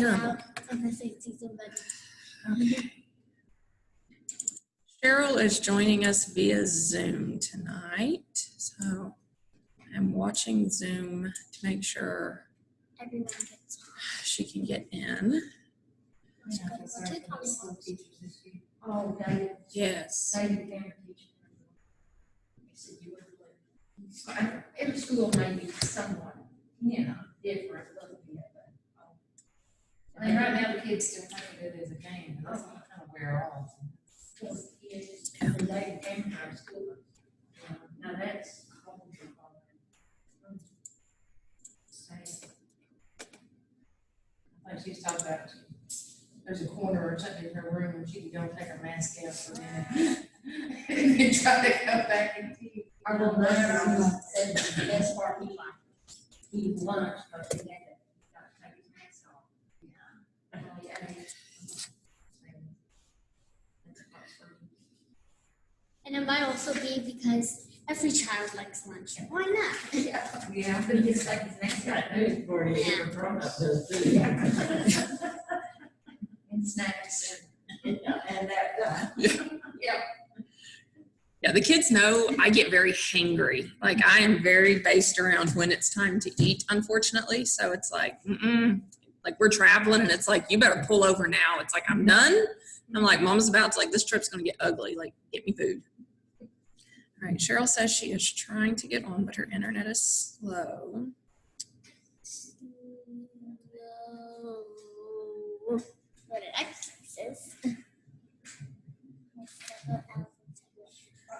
terrible. Okay. Cheryl is joining us via Zoom tonight, so I'm watching Zoom to make sure everyone gets she can get in. Oh, David. Yes. David Cameron teacher. He said you would play. Every school may be somewhat, different a little bit, but. I mean, right now the kids still think of it as a game, and that's kind of wear off. And David Cameron our school. Now that's a whole different ballgame. Sad. I think she's talking about there's a corner or something in her room where she can go and take her mask out for a minute and then try to come back and eat. Our little brother said the best part he liked eat lunch, but he had to take his mask off. Yeah. Oh, yeah. And it might also be because every child likes lunch. Why not? Yeah, but he just like his mask out. And snacks and that. Yeah. Yeah, the kids know I get very hangry. Like I am very based around when it's time to eat, unfortunately. So it's like, like we're traveling and it's like, you better pull over now. It's like, I'm done. I'm like, Mom's about to, like, this trip's going to get ugly. Like, get me food. All right, Cheryl says she is trying to get on, but her internet is slow. What it actually says.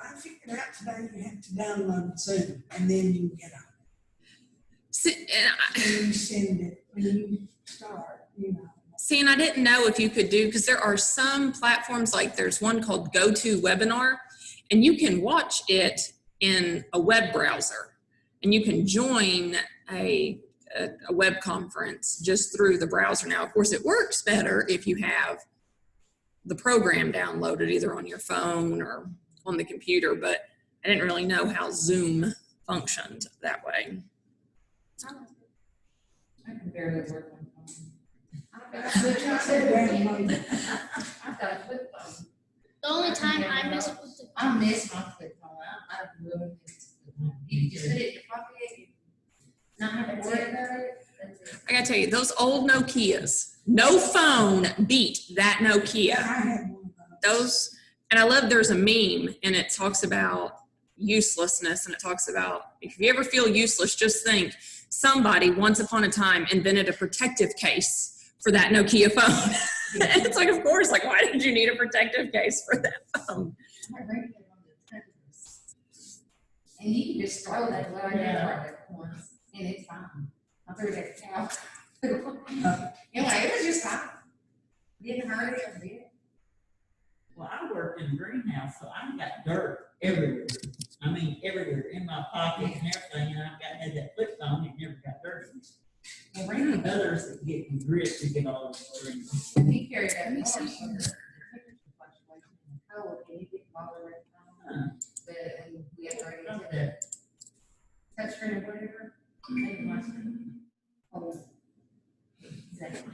I figured out today you have to download Zoom and then you get on. See, And you send it when you start, See, and I didn't know if you could do, because there are some platforms, like there's one called GoToWebinar, and you can watch it in a web browser, and you can join a web conference just through the browser. Now, of course, it works better if you have the program downloaded either on your phone or on the computer, but I didn't really know how Zoom functioned that way. I can barely work on phone. I've got a flip phone. The only time I miss with the I miss my flip phone. I really miss the phone. You just put it in your pocket, not have to worry about it. That's it. I gotta tell you, those old Nokias, no phone beat that I Nokia. had one of those. Those, and I love, there's a meme and it talks about uselessness, and it talks about, if you ever feel useless, just think somebody once upon a time invented a protective case for that Nokia phone. And it's like, of course, like, why did you need a protective case for that phone? I bring it on the triggers. And you can just throw that little there once, and it's fine. I threw that cow. Anyway, it was just fine. Didn't hurt it a bit. Well, I worked in a greenhouse, so I've got dirt everywhere. I mean, everywhere, in my pockets and everything, and had that flip phone, it never got dirty. And bring the others that get grit to get all the things. And he carried that horse on the temperature fluctuation in the cold, and he didn't bother it. But we had to bring it to the touchscreen or whatever. Maybe my screen. Oh. Exactly.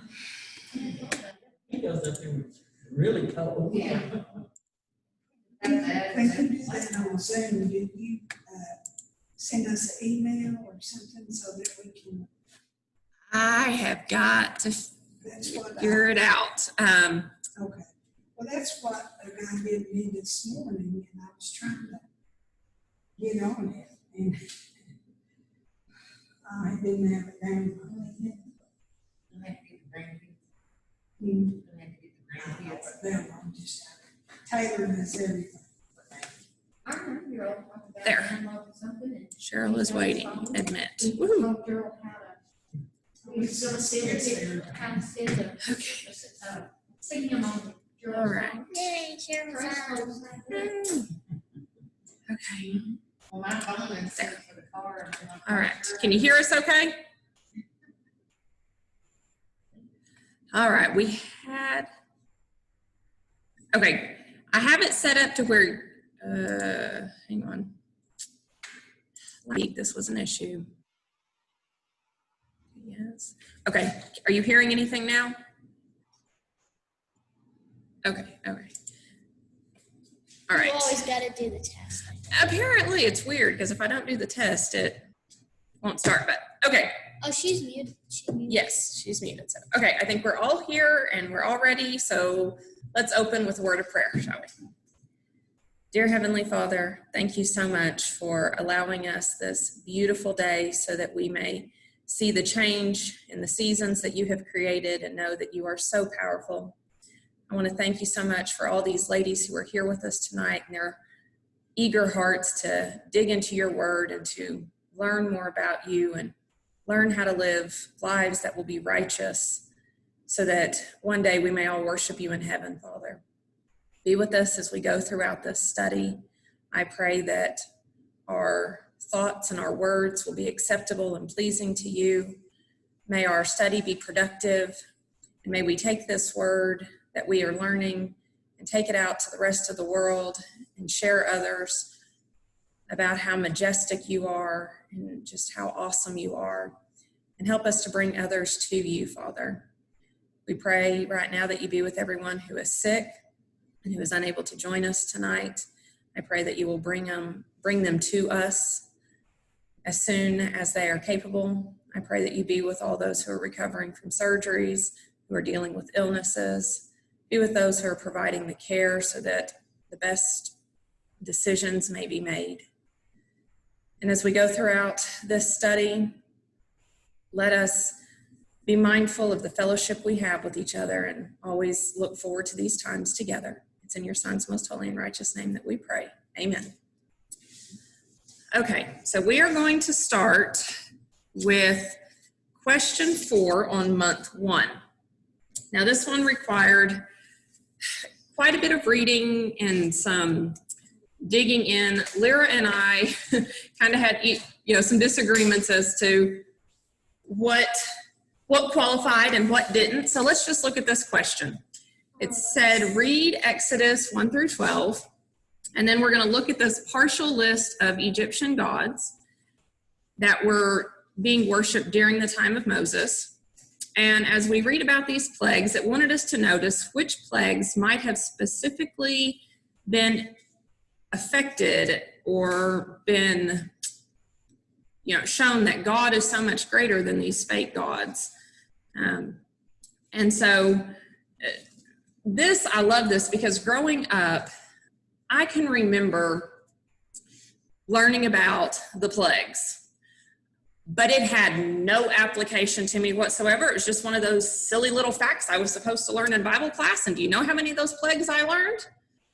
He goes up there really cold. Yeah. When you do that on Zoom, do you send us an email or something so that we can, I have got to that's what figure it out. okay. Well, that's what a guy did me this morning, and I was trying to get on it, and I didn't have it downloaded. I had to get the grandkids. Mm. I had to get the grandkids. Well, I'm just, Taylor does everything. I remember you're all talking about There. downloading something and. Cheryl is waiting, admit. We Woo. told Gerald how to. He's gonna send it, how to send the. Okay. See him on Gerald's. All right. phone. Yay, Cheryl Okay. Well, my phone is set for the car. and my All right. phone's Can you hear us okay? All right. We had, okay. I have it set up to where, hang on. This was an issue. Yes. Okay. Are you hearing anything now? Okay. Okay. All right. You always gotta do the test. Apparently it's weird because if I don't do the test, it won't start. But okay. Oh, she's muted. She's muted. Yes, she's muted. So, okay, I think we're all here and we're all ready. So let's open with a word of prayer, shall we? Dear Heavenly Father, thank you so much for allowing us this beautiful day so that we may see the change in the seasons that you have created and know that you are so powerful. I want to thank you so much for all these ladies who are here with us tonight and their eager hearts to dig into your word and to learn more about you and learn how to live lives that will be righteous so that one day we may all worship you in heaven, Father. Be with us as we go throughout this study. I pray that our thoughts and our words will be acceptable and pleasing to you. May our study be productive, and may we take this word that we are learning and take it out to the rest of the world and share others about how majestic you are and just how awesome you are, and help us to bring others to you, Father. We pray right now that you be with everyone who is sick and who is unable to join us tonight. I pray that you will bring them to us as soon as they are capable. I pray that you be with all those who are recovering from surgeries, who are dealing with illnesses. Be with those who are providing the care so that the best decisions may be made. And as we go throughout this study, let us be mindful of the fellowship we have with each other and always look forward to these times together. It's in your Son's most holy and righteous name that we pray. Amen. Okay, so we are going to start with question 4 on month 1. Now this one required quite a bit of reading and some digging in. Lyra and I kind of had some disagreements as to what qualified and what didn't. So let's just look at this question. It said, read Exodus 1 through 12, and then we're going to look at this partial list of Egyptian gods that were being worshipped during the time of Moses. And as we read about these plagues, it wanted us to notice which plagues might have specifically been affected or been shown that God is so much greater than these fake gods. And so I love this because growing up, I can remember learning about the plagues, but it had no application to me whatsoever. It was just one of those silly little facts I was supposed to learn in Bible class. And do you know how many of those plagues I learned?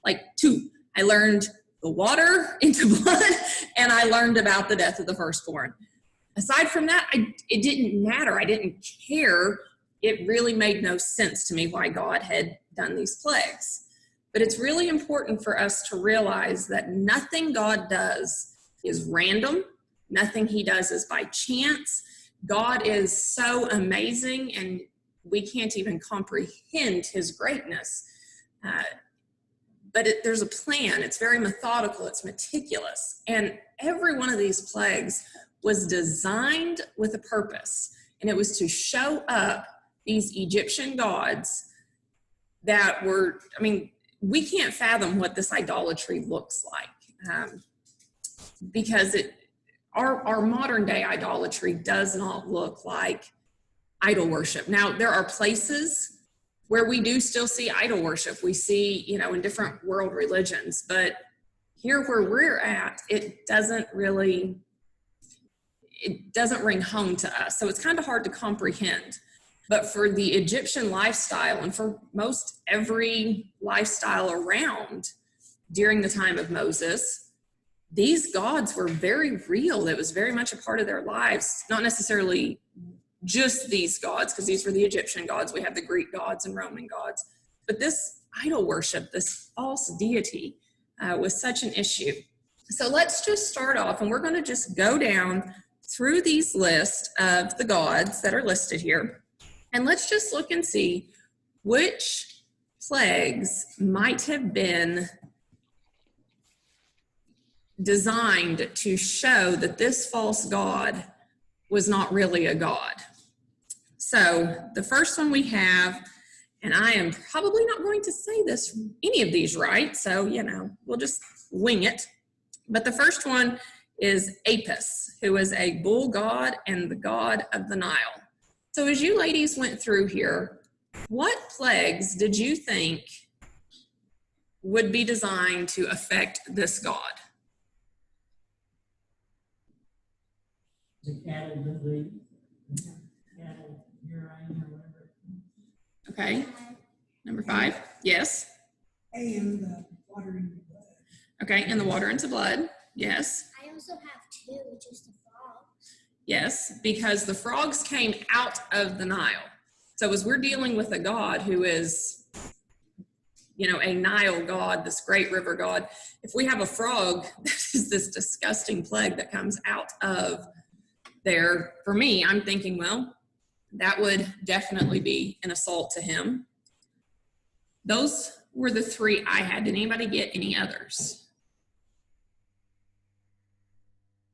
Like 2. I learned the water into blood, and I learned about the death of the firstborn. Aside from that, it didn't matter. I didn't care. It really made no sense to me why God had done these plagues. But it's really important for us to realize that nothing God does is random. Nothing he does is by chance. God is so amazing, and we can't even comprehend his greatness. But there's a plan. It's very methodical. It's meticulous. And every one of these plagues was designed with a purpose. And it was to show up these Egyptian gods that were, we can't fathom what this idolatry looks like. Because our modern day idolatry does not look like idol worship. Now, there are places where we do still see idol worship. We see, in different world religions, but here where we're at, it doesn't ring home to us. So it's kind of hard to comprehend. But for the Egyptian lifestyle, and for most every lifestyle around during the time of Moses, these gods were very real. It was very much a part of their lives, not necessarily just these gods, because these were the Egyptian gods. We have the Greek gods and Roman gods. But this idol worship, this false deity, was such an issue. So let's just start off, and we're going to just go down through these lists of the gods that are listed here. And let's just look and see which plagues might have been designed to show that this false god was not really a god. So the first one we have, and I am probably not going to say any of these right, so, we'll just wing it. But the first one is Apis, who is a bull god and the god of the Nile. So as you ladies went through here, what plagues did you think would be designed to affect this god? The cattle disease, cattle urine or whatever. Okay, number 5, yes. And the water in the blood. Okay, and the water into blood, yes. I also have 2, which is the frogs. Yes, because the frogs came out of the Nile. So as we're dealing with a god who is, a Nile god, this great river god, if we have a frog, that is this disgusting plague that comes out of there, for me, I'm thinking, well, that would definitely be an assault to him. Those were the 3 I had. Did anybody get any others?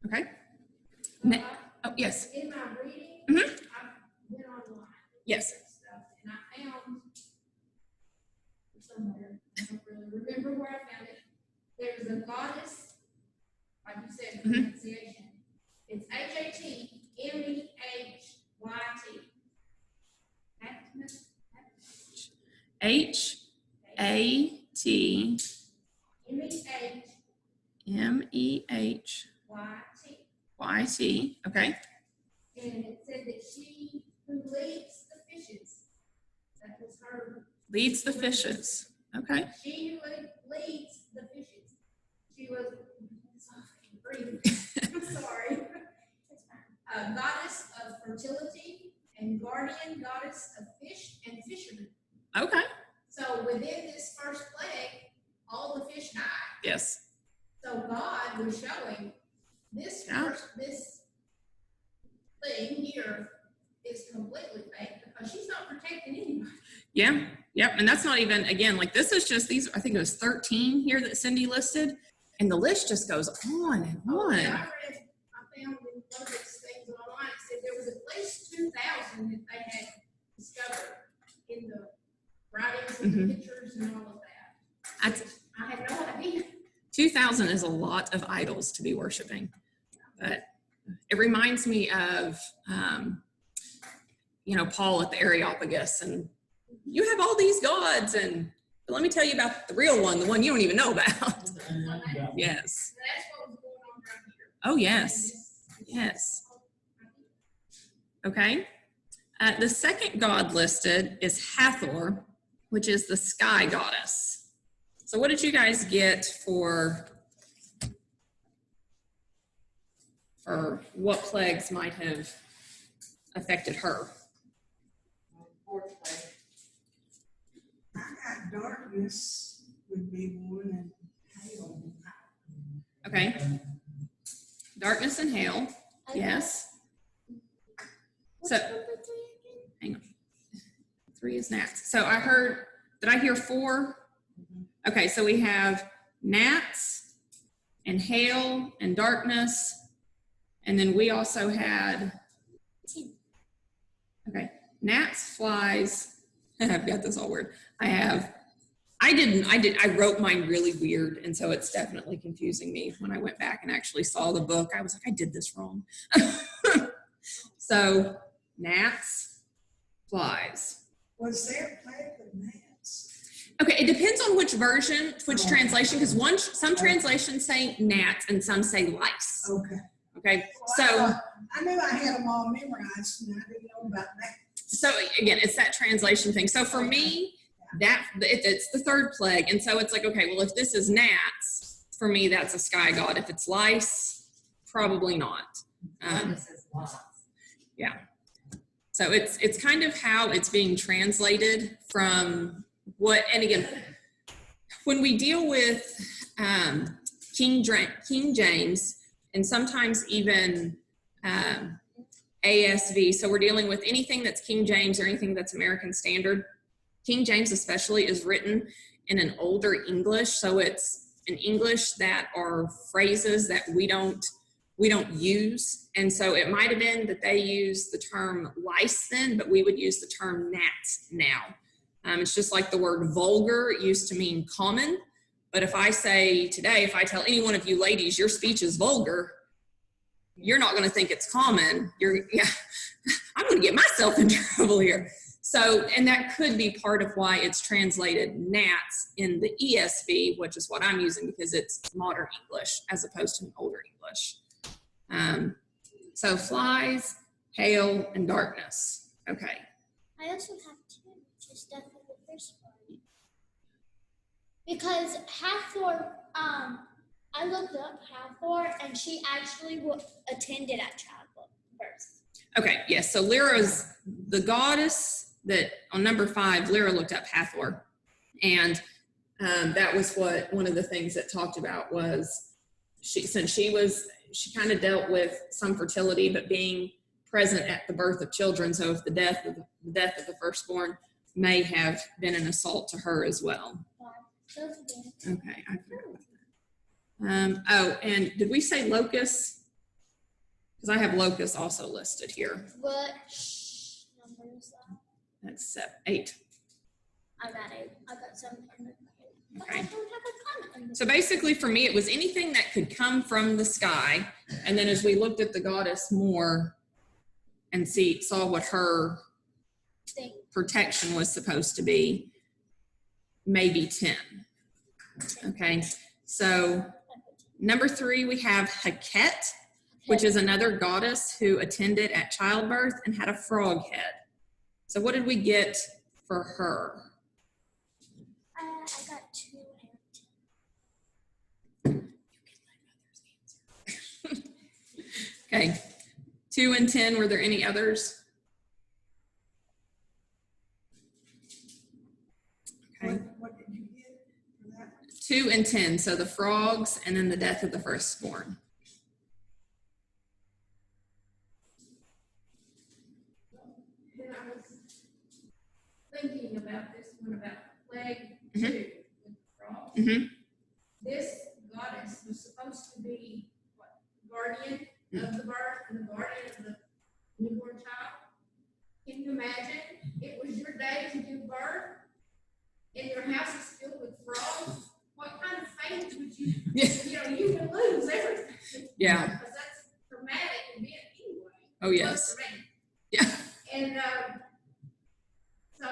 Okay. Oh, yes. In my reading, Mhm. I went online. Yes. Stuff, and I found somewhere, I don't really remember where I found it. There's a goddess, like you said, Mhm. pronunciation. It's Hatmeht. Hatmehyt. Okay. And it said that she who leads the fishes, that was her, Leads the fishes. Okay. she who leads the fishes. She was, breathe. I'm sorry. A goddess of fertility and guardian goddess of fish and fishermen. Okay. So within this first plague, all the fish died. Yes. So God was showing this Yeah. this thing here is completely fake because she's not protecting anybody. Yeah. Yep. And that's not even, again, like this is just these, I think it was 13 here that Cindy listed. And the list just goes on and on. I found in one of these things online, it said there was at least 2,000 that they had discovered in the writings and Mhm. the pictures and all of that. That's- I had no idea. 2,000 is a lot of idols to be worshiping. But it reminds me of, Paul at the Areopagus, and you have all these gods, and but let me tell you about the real one, the one you don't even know about. Yes. So that's what was going on right here. Oh, yes. Yes. Okay. The second god listed is Hathor, which is the sky goddess. So what did you guys get for what plagues might have affected her? I got darkness would be one and hail. Okay. Darkness and hail. Yes. What's So- number 3 again? Hang on. 3 is gnats. So did I hear 4? Okay, so we have gnats and hail and darkness. And then we also had, 10. okay, gnats, flies. I've got this all weird. I wrote mine really weird. And so it's definitely confusing me. When I went back and actually saw the book, I was like, I did this wrong. So gnats, flies. Was there a plague of gnats? Okay, it depends on which version, which Oh. translation, because some translations say gnats and some say lice. Okay. Okay, Well, so I knew I had them all memorized and I didn't know about that. so again, it's that translation thing. So for me, it's the third plague, and so it's like, okay, well, if this is gnats, for me that's a sky god. If it's lice, probably not. This is lots. So it's kind of how it's being translated from what, and again, when we deal with King James and sometimes even ASV, so we're dealing with anything that's King James or anything that's American Standard. King James especially is written in an older English, so it's an English that are phrases that we don't we don't use. And so it might have been that they used the term lice then, but we would use the term gnats now. It's just like the word vulgar used to mean common. But if I say today, if I tell any one of you ladies, your speech is vulgar, you're not going to think it's common. I'm going to get myself in trouble here. So, and that could be part of why it's translated gnats in the ESV, which is what I'm using because it's modern English as opposed to an older English. So flies, hail, and darkness. Okay. I also have two, which is definitely the first one. Because Hathor, I looked up Hathor, and she actually attended at childbirth. Okay, yes, so Lyra's the goddess that on number 5, Lyra looked up Hathor. And that was what one of the things that talked about was she kind of dealt with some fertility, but being present at the birth of children. So if the death of the firstborn may have been an assault to her as well. Okay, I forgot about that. Oh, and did we say locusts? Because I have locusts also listed here. What number is that? That's 8. I got 8. I got 7. But Okay. I don't have a comment on this. So basically for me, it was anything that could come from the sky. And then as we looked at the goddess more and saw what her Thing. protection was supposed to be, maybe 10. Okay, so number 3, we have Heket, which is another goddess who attended at childbirth and had a frog head. So what did we get for her? I got 2 and 10. Okay, 2 and 10, were there any others? Okay, What did you get for that? 2 and 10, so the frogs and then the death of the firstborn. And I was thinking about this one about plague Mhm. 2 with the frogs. Mhm. This goddess was supposed to be what, guardian of the birth and the guardian of the newborn child. Can you imagine? It was your day to give birth, and your house is filled with frogs. What kind of faith would you? You would lose everything. Yeah. Because that's a traumatic event anyway. Oh, yes. Plus the rain. Yeah. And so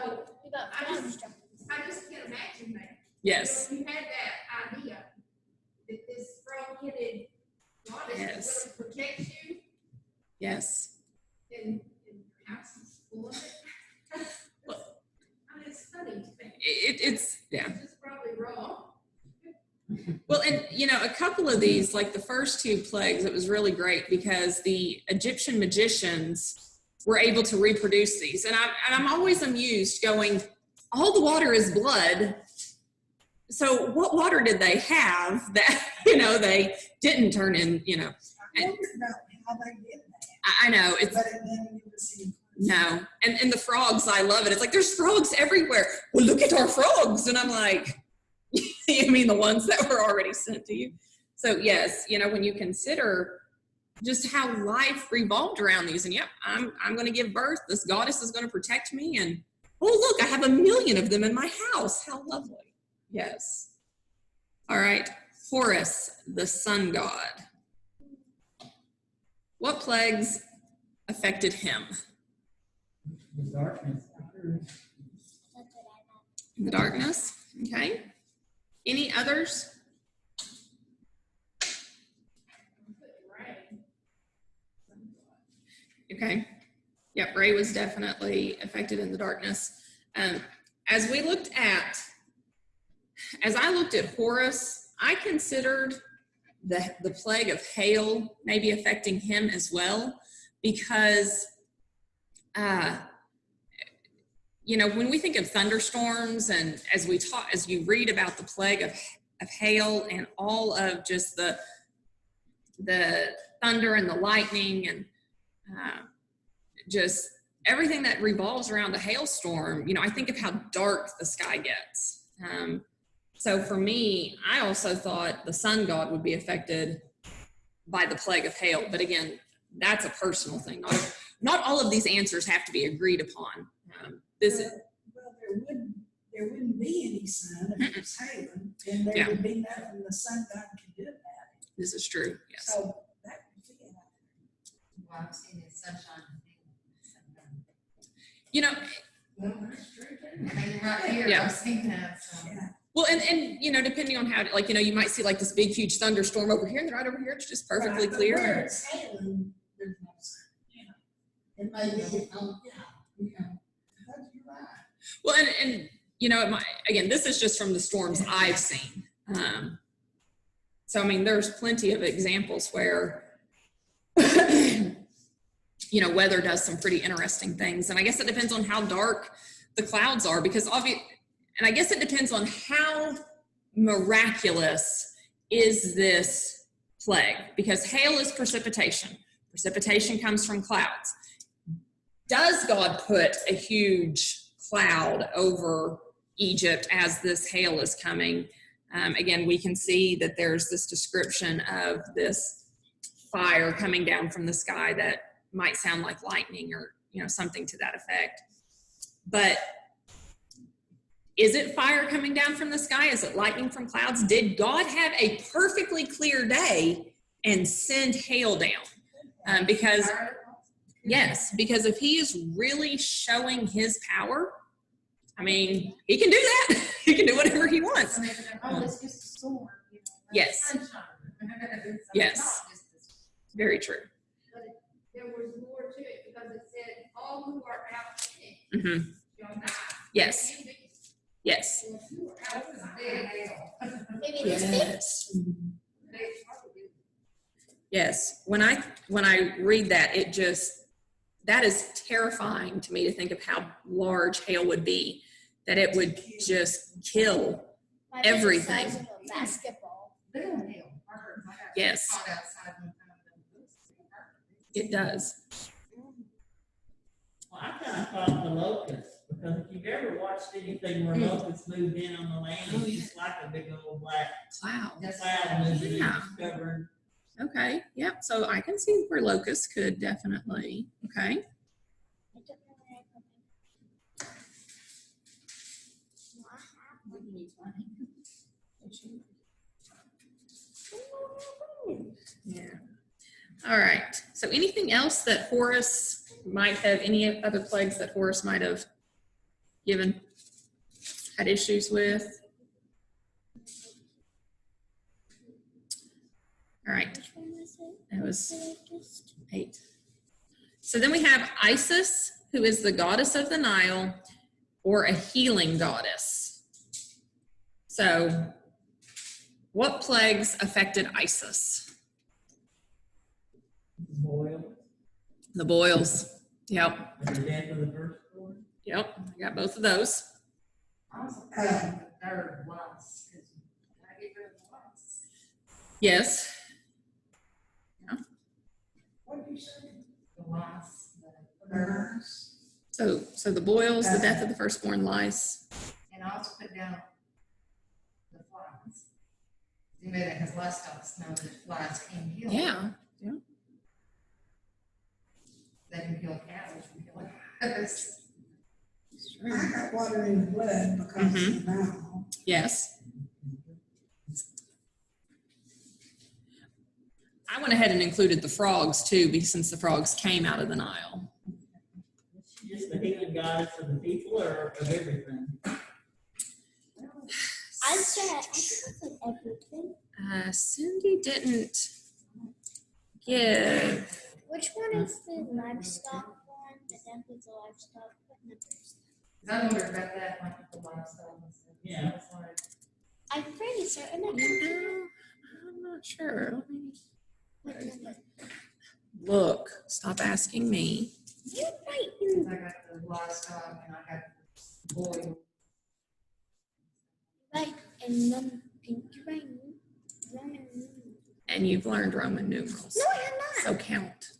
We got I just- 5. I just can't imagine that. Yes. You know, if you had that idea that this frog-headed goddess Yes. is going to protect you, Yes. and your house is full of it. I mean, it's funny to think. It's yeah. It's probably wrong. Well, and a couple of these, like the first 2 plagues, it was really great because the Egyptian magicians were able to reproduce these. And I'm always amused going, all the water is blood. So what water did they have that, they didn't turn in, I wondered about how they did that, I know it's, but it never give us any. no. And the frogs, I love it. It's like, there's frogs everywhere. Well, look at our frogs. And I'm like, you mean the ones that were already sent to you? So yes, when you consider just how life revolved around these, and I'm going to give birth. This goddess is going to protect me. And oh, look, I have 1,000,000 of them in my house. How lovely. Yes. All right. Horus, the sun god. What plagues affected him? The darkness. That's what I got. The darkness. Okay. Any others? Right. Okay. Yep, Ray was definitely affected in the darkness. As I looked at Horus, I considered the plague of hail maybe affecting him as well, because when we think of thunderstorms, and as you read about the plague of hail and all of just the thunder and the lightning and just everything that revolves around a hailstorm, I think of how dark the sky gets. So for me, I also thought the sun god would be affected by the plague of hail. But again, that's a personal thing. Not all of these answers have to be agreed upon. This is, Well, there wouldn't be any sun if it was hailing, and there Yeah. would be nothing the sun god could do about it. this is true. Yes. So that would fit. Well, I've seen it sunshine. You know, Well, that's true too. I mean, right here, Yeah. I've seen that, so. Yeah. well, and you know, depending on how, like, you know, you might see like this big, huge thunderstorm over here, and then right over here, it's just perfectly Right, but clear. Where it's hailing, there's no sun, you know. It may be, that's right. Well, and you know, again, this is just from the storms I've seen. So, I mean, there's plenty of examples where, you know, weather does some pretty interesting things. And I guess it depends on how dark the clouds are, because and I guess it depends on how miraculous is this plague, because hail is precipitation. Precipitation comes from clouds. Does God put a huge cloud over Egypt as this hail is coming? Again, we can see that there's this description of this fire coming down from the sky that might sound like lightning, or, you know, something to that effect. But is it fire coming down from the sky? Is it lightning from clouds? Did God have a perfectly clear day and send hail down? Because yes, because if he is really showing his power, I mean, he can do that. He can do whatever he wants. I mean, oh, it's just a storm, you know. like Yes. sunshine. It's Yes. not just a- Very true. There was more to it because it said, all who are out in it Hmm. shall die. Yes. Yes. Well, who are out in the big hail. Maybe this big? Yes. They probably do. Yes. When I read that, that is terrifying to me, to think of how large hail would be, that it would just kill. Might be the Everything. size of a basketball. Big hail. I heard my dad Yes. caught outside one time and it was pretty hard. It does. Well, I kind of thought the locusts, because if you've ever watched anything where locusts moved in on the land, Oh, it's just like a big old black Cloud. cloud moving in, Yeah. covering. Okay. Yep. So I can see where locusts could definitely. Okay. I don't know where I put it. No, I have one. Yeah. All right. So anything else that Horus might have, any other plagues that Horus might have had issues with? All right. Which one was it? That was The latest? 8. So then we have Isis, who is the goddess of the Nile, or a healing goddess. So what plagues affected Isis? Boil, The boils. Yep. the death of the firstborn. Yep. I got both of those. I was afraid of the third once, because I get rid of the once. Yes. What did you say? The once, the Birds? So the boils, the death of the firstborn, lice. and I also put down the flies. Anybody that has livestock knows that flies can kill. Yeah. They can kill cows, can kill us. I got water in the blood because of the Nile. Yes. I went ahead and included the frogs too, because since the frogs came out of the Nile. Just the healing goddess of the people or of everything? I think I said everything. Cindy didn't give. Which one is the livestock one? The death of the livestock. What number is that? I wondered about that, like the livestock and stuff. Yeah. It's like, I'm pretty certain that I'm not sure. Let me what number. look. Stop asking me. You're right. I got the livestock and I got the boy. Right. And then you're right. Roman numerals. And you've learned Roman numerals. No, I have not. So count.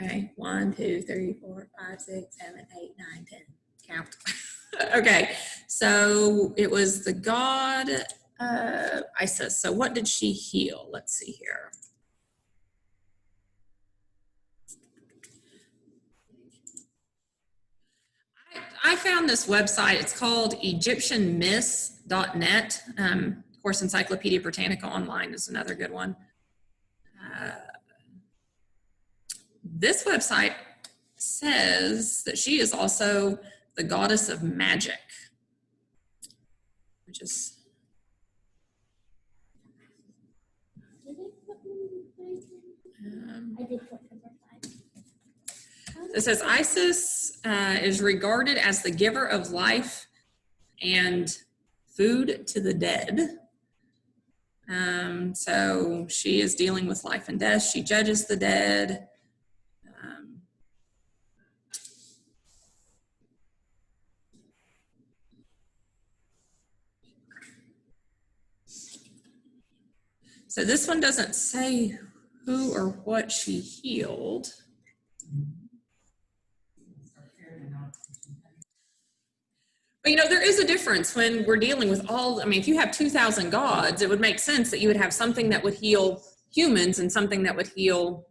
Okay. 1, 2, 3, 4, 5, 6, 7, 8, 9, 10. Count. Okay. So it was the god Isis. So what did she heal? Let's see here. found this website. It's called EgyptianMyths.net. Of course, Encyclopedia Britannica Online is another good one. This website says that she is also the goddess of magic, which is, Did they put me in the I did put number 5. it says Isis is regarded as the giver of life and food to the dead. So she is dealing with life and death. She judges the dead. So this one doesn't say who or what she healed. But you know, there is a difference when we're dealing with all, I mean, if you have 2,000 gods, it would make sense that you would have something that would heal humans and something that would heal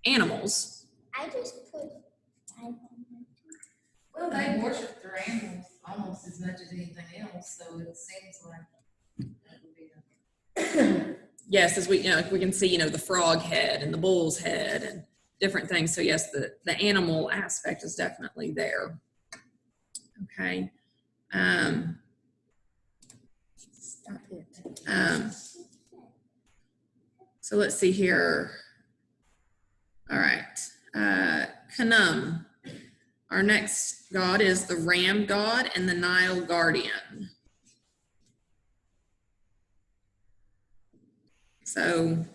animals. I just put 5 on there. Well, they worship their animals almost as much as anything else, so it seems like that would be Yes, as we, you know, we can see, you know, the frog head and the bull's head and different things. So yes, the animal aspect is definitely there. Okay. Stop it. So let's see here. All right. Khnum. Our next god is the ram god and the Nile guardian. So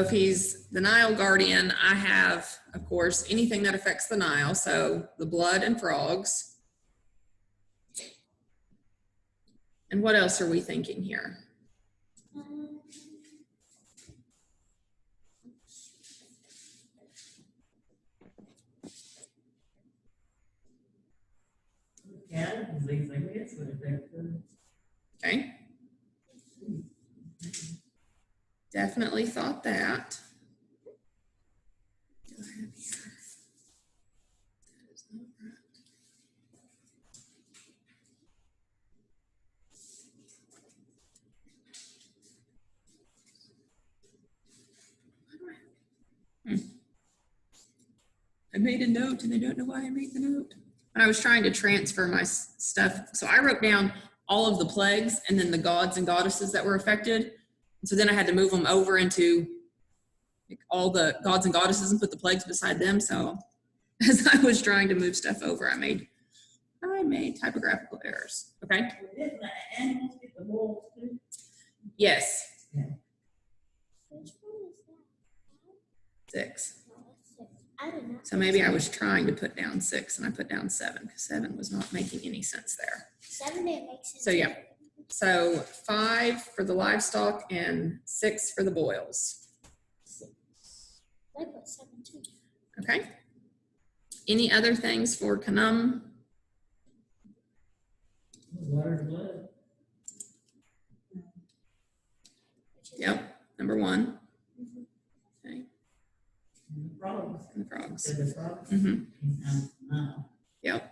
if he's the Nile guardian, I have, of course, anything that affects the Nile. So the blood and frogs. And what else are we thinking here? Cattle disease, I guess, would affect them. Okay. Definitely thought that. Do I have here? That is not right. I made a note and I don't know why I made the note. I was trying to transfer my stuff. So I wrote down all of the plagues and then the gods and goddesses that were affected. And so then I had to move them over into like all the gods and goddesses and put the plagues beside them. So as I was trying to move stuff over, I made typographical errors. Okay. Didn't the animals get the wolves too? Yes. Which one is that? 6. No, it's 6. I did not. So maybe I was trying to put down 6 and I put down 7 because 7 was not making any sense there. 7 didn't make sense. So, yeah. So 5 for the livestock and 6 for the boils. I put 7 too. Okay. Any other things for Khnum? Water and blood. Which is Yep. Number 1. Mhm. Okay. And the frogs. And the frogs. Said the frogs. Mm-hmm. No. Yep.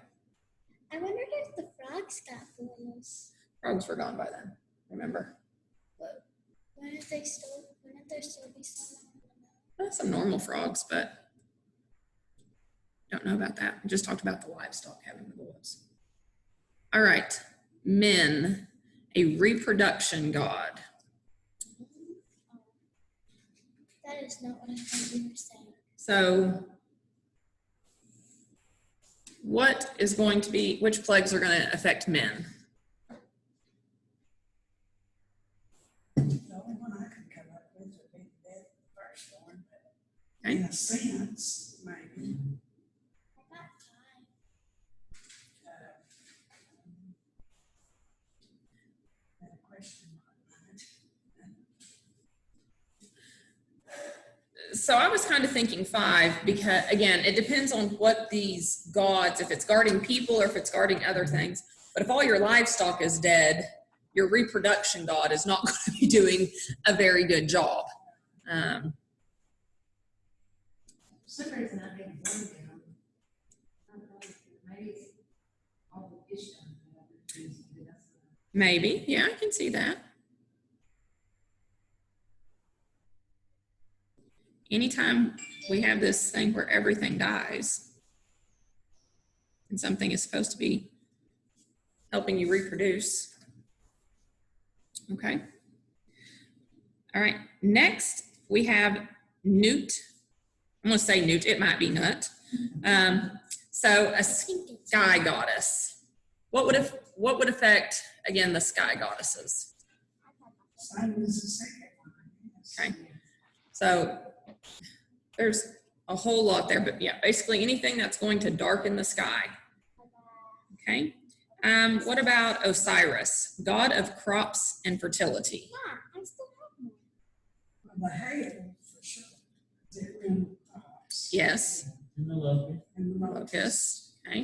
I wondered if the frogs got boils. Frogs were gone by then. Remember? Wouldn't there still be some? Some normal frogs, but don't know about that. We just talked about the livestock having the boils. All right. Men, a reproduction god. That is not what I thought you were saying. So what is going to be, which plagues are going to affect men? The only one I could come up with would be that first one, but in a sense, maybe. I got 5. That question mark. So I was kind of thinking 5 because, again, it depends on what these gods, if it's guarding people or if it's guarding other things. But if all your livestock is dead, your reproduction god is not going to be doing a very good job. For some reason I think it's one down. I don't know, maybe it's all the fish down there. Maybe, yeah, I can see that. Anytime we have this thing where everything dies and something is supposed to be helping you reproduce. Okay. All right, next we have newt. I'm gonna say newt, it might be nut. So a sky goddess. What would affect, again, the sky goddesses? Same as the second one, yes. Okay. So there's a whole lot there, but yeah, basically anything that's going to darken the sky. Okay. What about Osiris, god of crops and fertility? Yeah, I still have one. The hail, for sure. They're in crops. Yes, And the locust. And the locust. Okay.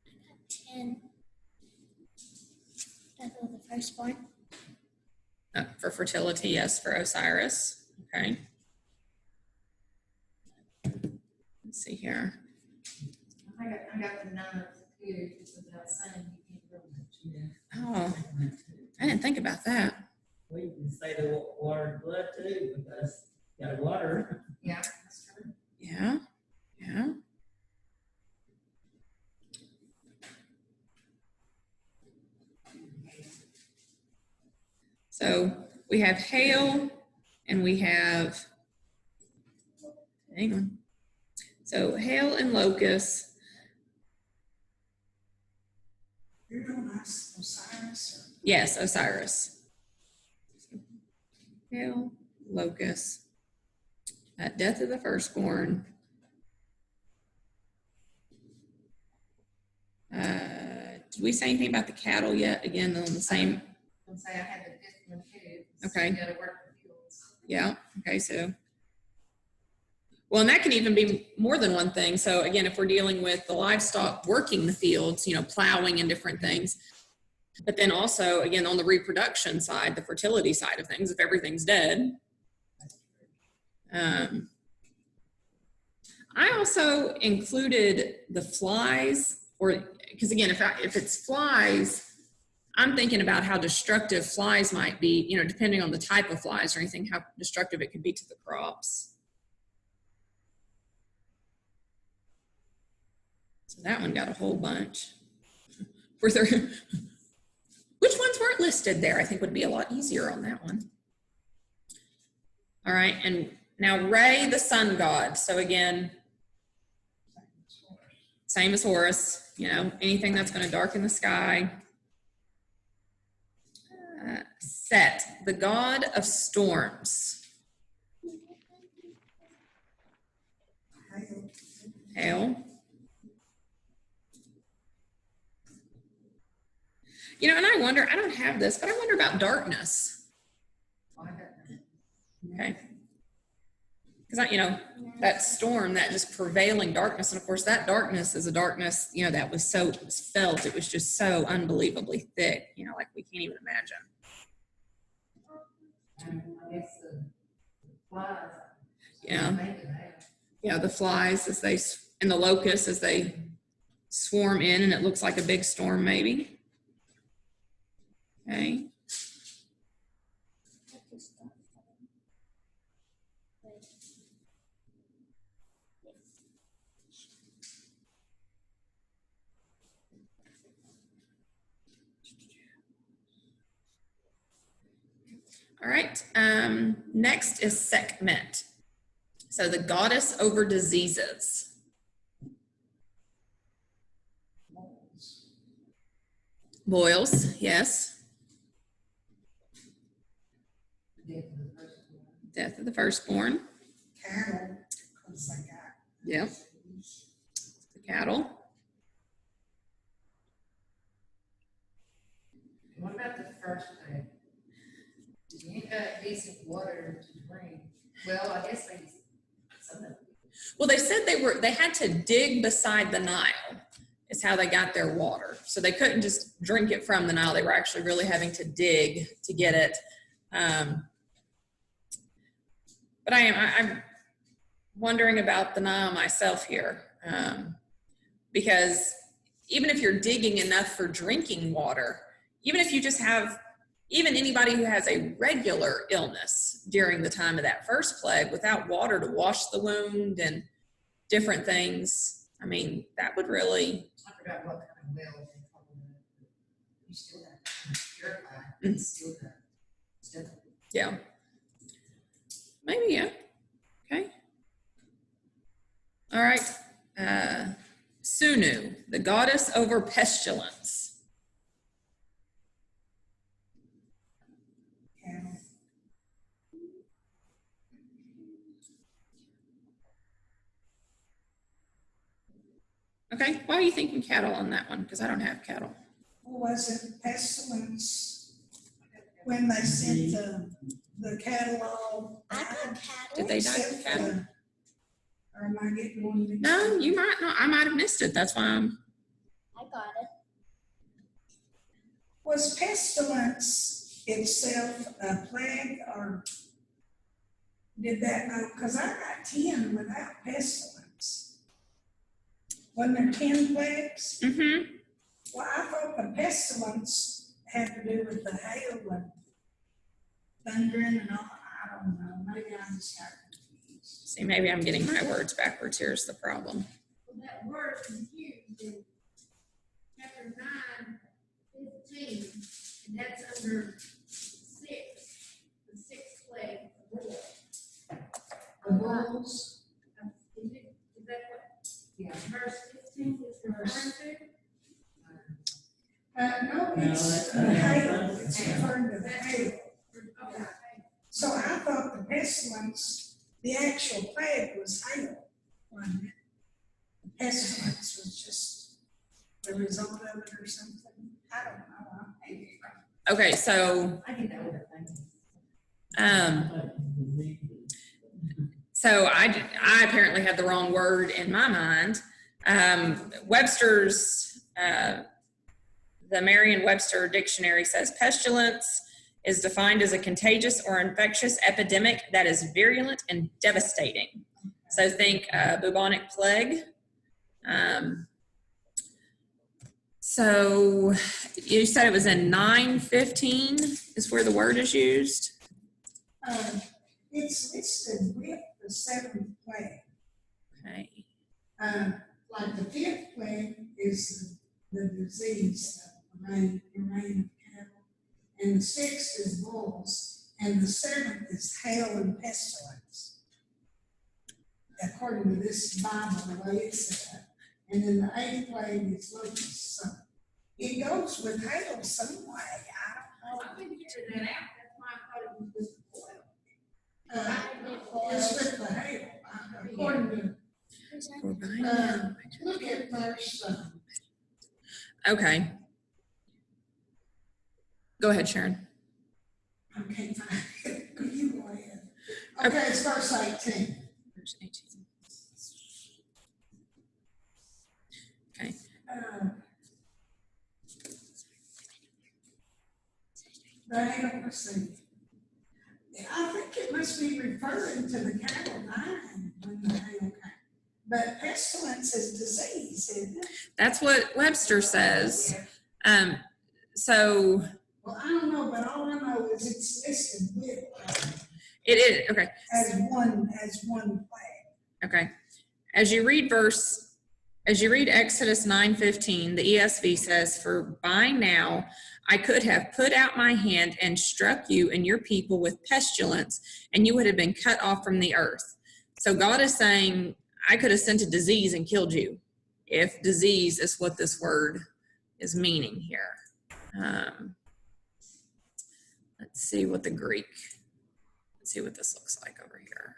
I have 10. Death of the firstborn. For fertility, yes, for Osiris. Okay. Let's see here. I got the ninth too, just without saying you can't really. Oh, I didn't think about that. Well, you can say the water and blood too, because you got water. Yeah, that's true. Yeah, yeah. So we have hail and we have, hang on. So hail and locusts. You're doing Osiris Yes, Osiris. Hail, locust. Death of the firstborn. Did we say anything about the cattle yet? Again, on the same. I'm gonna say I had the fifth one too. so Okay. You gotta work the fields. Yeah, okay, so. Well, and that can even be more than one thing. So again, if we're dealing with the livestock working the fields, plowing and different things. But then also, again, on the reproduction side, the fertility side of things, if everything's dead. I also included the flies, because again, if it's flies, I'm thinking about how destructive flies might be, depending on the type of flies or anything, how destructive it could be to the crops. So that one got a whole bunch. Were there, which ones weren't listed there? I think would be a lot easier on that one. All right, and now Re, the sun god. So again, same as Horus, anything that's going to darken the sky. Set, the god of storms. Hail. And I wonder, I don't have this, but I wonder about darkness. Oh, I got that. Okay. Because that storm, that just prevailing darkness, and of course that darkness is a darkness, that was felt. It was just so unbelievably thick, like we can't even imagine. I guess the flies. Yeah. Maybe that. Yeah, the flies and the locusts as they swarm in, and it looks like a big storm maybe. Okay. All right, next is Sekhmet. So the goddess over diseases. Boils, yes. Death of the firstborn. cattle, because they got. Yep. The cattle. What about the first day? You ain't got decent water to drink. Well, I guess some of them. Well, they said they had to dig beside the Nile. is how they got their water. So they couldn't just drink it from the Nile. They were actually really having to dig to get it. But I'm wondering about the Nile myself here, because even if you're digging enough for drinking water, even if you just have, even anybody who has a regular illness during the time of that first plague without water to wash the wound and different things, I mean, that would really, I forgot what kind of well they call it. You still have to purify, it's still the, still. yeah. Maybe, yeah. Okay. All right. Sunu, the goddess over pestilence. Cattle. Okay. Why are you thinking cattle on that one? Because I don't have cattle. Was it pestilence when they sent the catalog? I got cattle. Did they die Except from cattle? for- Or am I getting one mixed No, up? you might not. I might have missed it. That's why I'm. I got it. Was pestilence itself a plague, or did that go, because I got 10 without pestilence. Wasn't there 10 plagues? Mm-hmm. Well, I thought the pestilence had to do with the hail and thundering and all, I don't know, maybe I just got confused. See, maybe I'm getting my words backwards. Here's the problem. Well, that word is used in chapter 9:15, and that's under 6, the sixth plague, the bull. The bulls, Is that what? Yeah. Verse 15 is referring to? no, No, it's that's hail, not. it's referring to the hail. Okay. So I thought the pestilence, the actual plague was hail, wasn't it? The pestilence was just the result of it or something. I don't know. I may be wrong. Okay, so I think that would have been. So I apparently had the wrong word in my mind. Webster's, the Merriam-Webster dictionary says pestilence is defined as a contagious or infectious epidemic that is virulent and devastating. So think bubonic plague. So you said it was in 9:15 is where the word is used? It's listed with the seventh plague. Okay. Like the fifth plague is the disease, the rain of cattle, and the sixth is bulls, and the seventh is hail and pestilence. According to this Bible, the way it's set up. And then the eighth plague is locusts. So it goes with hail some way. I don't know. I couldn't figure that out, that's why I thought it was just the oil. It's with the hail, according to, look at verse, Okay. Go ahead, Sharon. I can't find it, you go ahead. Okay, it's verse 18. Verse 18. Okay. The hail, let's see. I think it must be referring to the cattle dying when the hail came. But pestilence is disease, isn't it? That's what Webster says. So Well, I don't know, but all I know is it's listed with, it is, okay. as one plague. Okay. As you read Exodus 9:15, the ESV says, "For by now I could have put out my hand and struck you and your people with pestilence, and you would have been cut off from the earth." So God is saying, I could have sent a disease and killed you, if disease is what this word is meaning here. Let's see what the Greek, let's see what this looks like over here.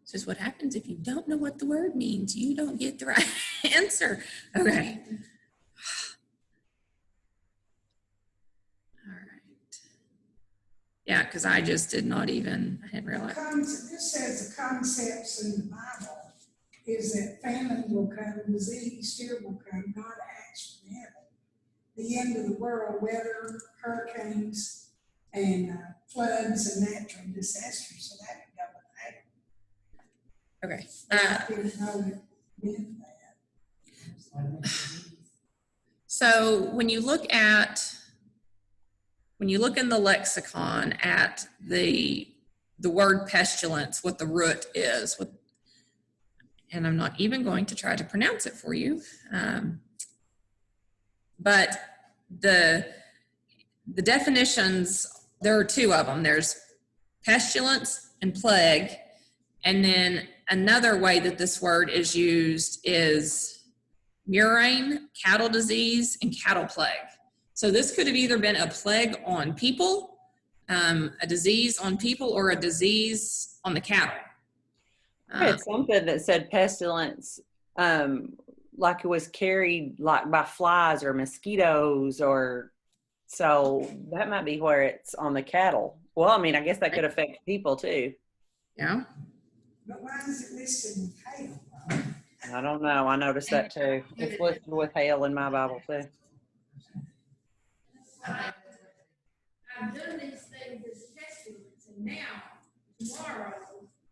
This is what happens if you don't know what the word means. You don't get the right answer. Okay. All right. Yeah, because I just did not even, I didn't realize. This says the concepts in the Bible is that famine will come, disease, fear will come, not action from heaven. The end of the world, weather, hurricanes, and floods and natural disasters. So that would go with that. Okay. I didn't know it meant that. So when you look in the lexicon at the word pestilence, what the root is, and I'm not even going to try to pronounce it for you, but the definitions, there are two of them. There's pestilence and plague, and then another way that this word is used is murrain, cattle disease, and cattle plague. So this could have either been a plague on people, a disease on people, or a disease on the cattle. I had something that said pestilence, like it was carried like by flies or mosquitoes, or so that might be where it's on the cattle. Well, I mean, I guess that could affect people too. Yeah. But why is it listed with hail? I don't know. I noticed that too. It's listed with hail in my Bible too. I've done these things as pestilence, and now, tomorrow,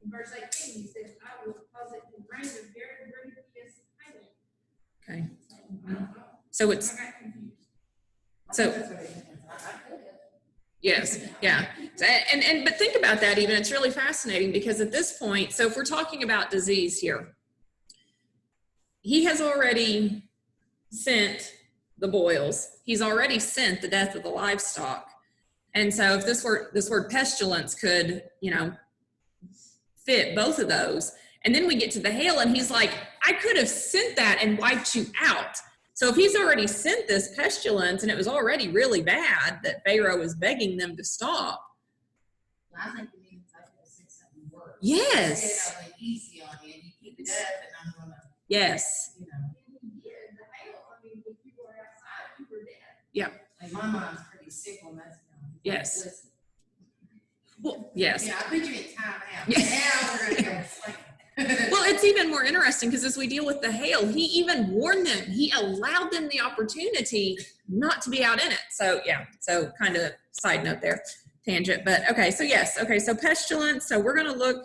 in verse 18, he says, I will cause it to rain a very grievous hail. Okay. I don't know. So it's, I got confused. so, yes, yeah. And but think about that even, it's really fascinating because at this point, so if we're talking about disease here, he has already sent the boils. He's already sent the death of the livestock. And so if this word pestilence could, fit both of those. And then we get to the hail and he's like, I could have sent that and wiped you out. So if he's already sent this pestilence and it was already really bad that Pharaoh was begging them to stop. I think it means I could have said something worse. Yes. Instead of like easy on you, and you keep it up, and I'm gonna, Yes. you know. Yeah, the hail, I mean, if you were outside, you were dead. Yeah. Like my mom's pretty sick on that. Yes. Listen. Well, yes. Yeah, I put you in timeout. Yeah. Now we're gonna go explain. Well, it's even more interesting because as we deal with the hail, he even warned them. He allowed them the opportunity not to be out in it. So, yeah. So kind of side note there, tangent. But okay, so yes. Okay, so pestilence. So we're going to look,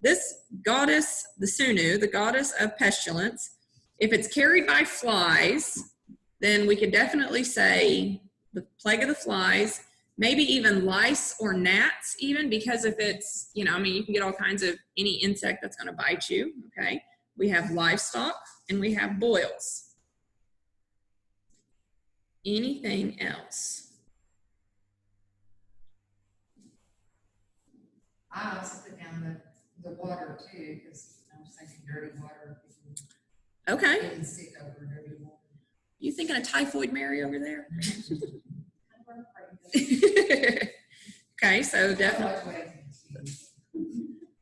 this goddess, the Sunu, the goddess of pestilence, if it's carried by flies, then we could definitely say the plague of the flies. Maybe even lice or gnats even, because if it's, you can get all kinds of any insect that's going to bite you, okay? We have livestock and we have boils. Anything else? I also put down the water too, because I was thinking dirty water. Okay. Getting sick over dirty water. You thinking of Typhoid Mary over there? Okay, so definitely.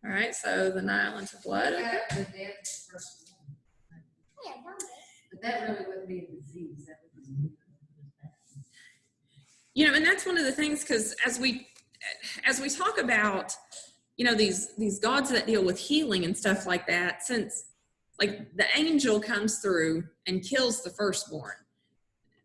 All right, so the Nile into blood. Okay. But that really wouldn't be a disease. That would be. And that's one of the things, because as we talk about, these gods that deal with healing and stuff like that, since like the angel comes through and kills the firstborn,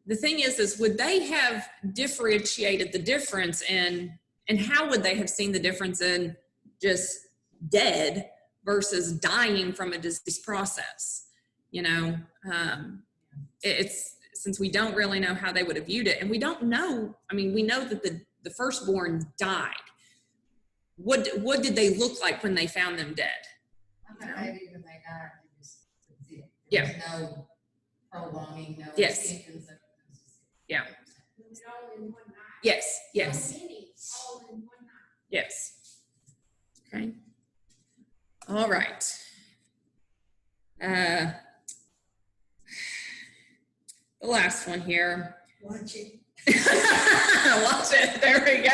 the thing is would they have differentiated the difference in, and how would they have seen the difference in just dead versus dying from a disease process? It's, since we don't really know how they would have viewed it, and we don't know, we know that the firstborn died. What did they look like when they found them dead? I think maybe when they died, they just, that's it. Yeah. There was no prolonging, no Yes. symptoms of. Yeah. All in one night. Yes, yes, Many, all in one night. yes. Okay. All right. The last one here. Watch it. Watch it. There we go.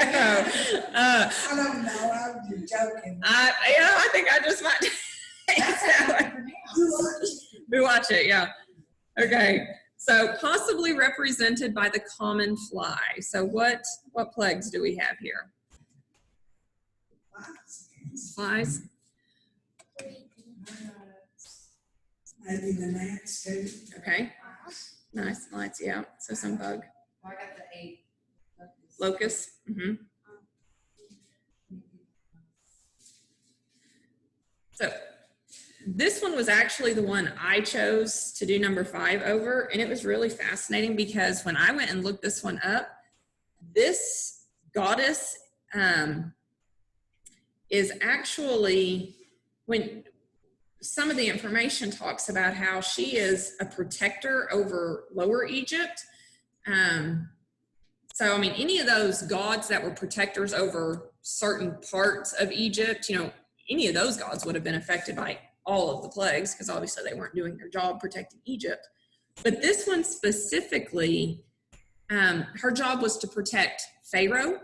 I don't know, I'm just joking. I think I just might. We watch it, yeah. Okay, so possibly represented by the common fly. So what plagues do we have here? Flies? Maybe the gnats too. Okay, nice, lights, yeah. So some bug. I got the 8. Locusts? So this one was actually the one I chose to do number 5 over, and it was really fascinating because when I went and looked this one up, this goddess is actually, when some of the information talks about how she is a protector over Lower Egypt. So, I mean, any of those gods that were protectors over certain parts of Egypt, you know, any of those gods would have been affected by all of the plagues because obviously they weren't doing their job protecting Egypt. But this one specifically, her job was to protect Pharaoh.